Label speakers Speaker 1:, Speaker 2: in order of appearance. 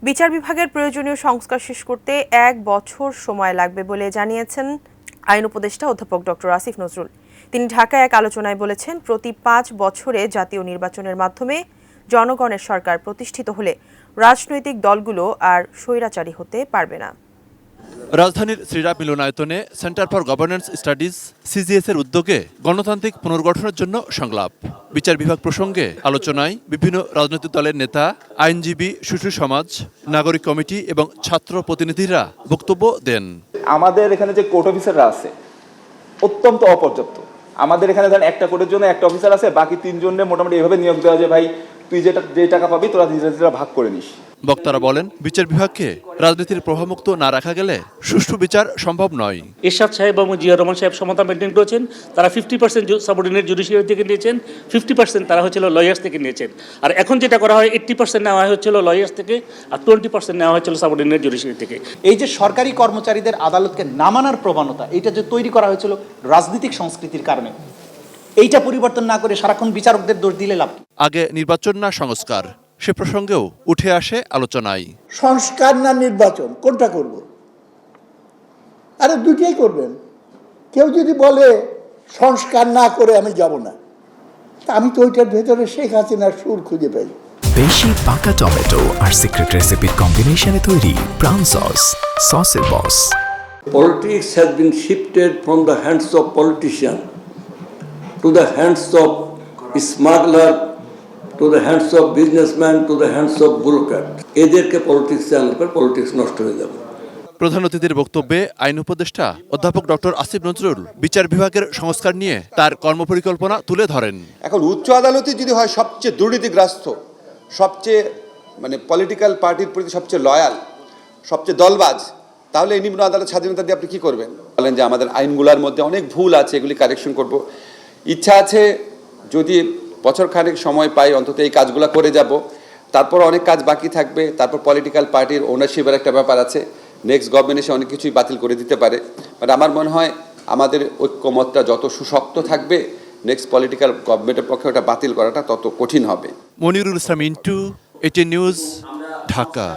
Speaker 1: বিচার বিভাগের প্রয়োজনীয় সংস্কার শেষ করতে 1 বছর সময় লাগবে বলে জানিয়েছেন আইন উপদেষ্টা অধ্যাপক ডক্টর আসিফ নজরুল। তিনি ঢাকায় এক আলোচনায় বলেছেন, প্রতি 5 বছরে জাতীয় নির্বাচনের মাধ্যমে জনগণের সরকার প্রতিষ্ঠিত হলে রাজনৈতিক দলগুলো আর স্বৈরাচারী হতে পারবে না।
Speaker 2: রাজধানীর শ্রীরাম মিলনায়তনে centre for governance studies CGS এর উদ্যোগে গণতান্ত্রিক পুনর্গঠনের জন্য সংলাপ। বিচার বিভাগ প্রসঙ্গে আলোচনায় বিভিন্ন রাজনৈতিক দলের নেতা, আইনজীবী, শিশু সমাজ, নাগরিক কমিটি এবং ছাত্র প্রতিনিধিরা বক্তব্য দেন।
Speaker 3: আমাদের এখানে যে কোর্ট অফিসাররা আছে অত্যন্ত অপর্যাপ্ত। আমাদের এখানে ধরেন একটা কোর্টের জন্য একটা অফিসার আছে, বাকি 3 জনের মোটামুটি এভাবে নিয়োগ দেওয়া যে ভাই তুই যে টাকা পাবি তোরা নিজেরা ভাগ করে নিস।
Speaker 2: বক্তারা বলেন, বিচার বিভাগকে রাজনীতির প্রভাবমুক্ত না রাখা গেলে সুষ্ঠু বিচার সম্ভব নয়।
Speaker 4: এরশাদ সাহেব এবং জিয়া রহমান সাহেব সমতা মেনটেন করেছেন। তারা 50% সাবঅর্ডিনেট জুডিশিয়ারি থেকে নিয়েছেন, 50% তারা হচ্ছিল লয়ার্স থেকে নিয়েছেন। আর এখন যেটা করা হয় 80% নেওয়া হচ্ছিল লয়ার্স থেকে আর 20% নেওয়া হচ্ছিল সাবঅর্ডিনেট জুডিশিয়ারি থেকে।
Speaker 5: এই যে সরকারি কর্মচারীদের আদালতকে না মানার প্রবণতা, এটা যে তৈরি করা হয়েছিল রাজনৈতিক সংস্কৃতির কারণে, এইটা পরিবর্তন না করে সারাক্ষণ বিচারকদের দোষ দিলে লাভ কি?
Speaker 2: আগে নির্বাচন না সংস্কার, সে প্রসঙ্গেও উঠে আসে আলোচনায়।
Speaker 6: সংস্কার না নির্বাচন, কোনটা করব? আরে দুটোই করবেন। কেউ যদি বলে সংস্কার না করে আমি যাব না, তা আমি তো ওইটার ভেতরে শেখ হাসিনার সুর খুঁজে পাই।
Speaker 7: বেশি পাকা টমেটো আর সিক্রেট রেসিপির কম্বিনেশনে তৈরি ব্রাউন সস, সসের বস।
Speaker 8: Politics has been shifted from the hands of politicians to the hands of smuggler, to the hands of businessman, to the hands of bureaucrat. এদেরকে পলিটিক্স জানলে পর পলিটিক্স নষ্ট হয়ে যাবে।
Speaker 2: প্রধান অতিথির বক্তব্যে আইন উপদেষ্টা অধ্যাপক ডক্টর আসিফ নজরুল বিচার বিভাগের সংস্কার নিয়ে তার কর্মপরিকল্পনা তুলে ধরেন।
Speaker 9: এখন উচ্চ আদালতে যদি হয় সবচেয়ে দুর্নীতিগ্রস্ত, সবচেয়ে পলিটিক্যাল পার্টির প্রতি সবচেয়ে লয়াল, সবচেয়ে দলবাজ, তাহলে এই নিম্ন আদালত স্বাধীনতা দিয়ে আপনি কী করবেন? বলেন যে আমাদের আইনগুলোর মধ্যে অনেক ভুল আছে, এগুলি কারেকশন করব। ইচ্ছা আছে যদি বছরখানেক সময় পাই অন্তত এই কাজগুলো করে যাব। তারপর অনেক কাজ বাকি থাকবে। তারপর পলিটিক্যাল পার্টির ওনারশিপের একটা ব্যাপার আছে। নেক্সট গভর্নমেন্ট এসে অনেক কিছুই বাতিল করে দিতে পারে। বাট আমার মনে হয় আমাদের ঐক্যমতটা যত সুশক্ত থাকবে, নেক্সট পলিটিক্যাল গভর্নমেন্টের পক্ষে ওটা বাতিল করাটা তত কঠিন হবে।
Speaker 2: মনিরুল ইসলাম, ইন্টু, এটি নিউজ, ঢাকা।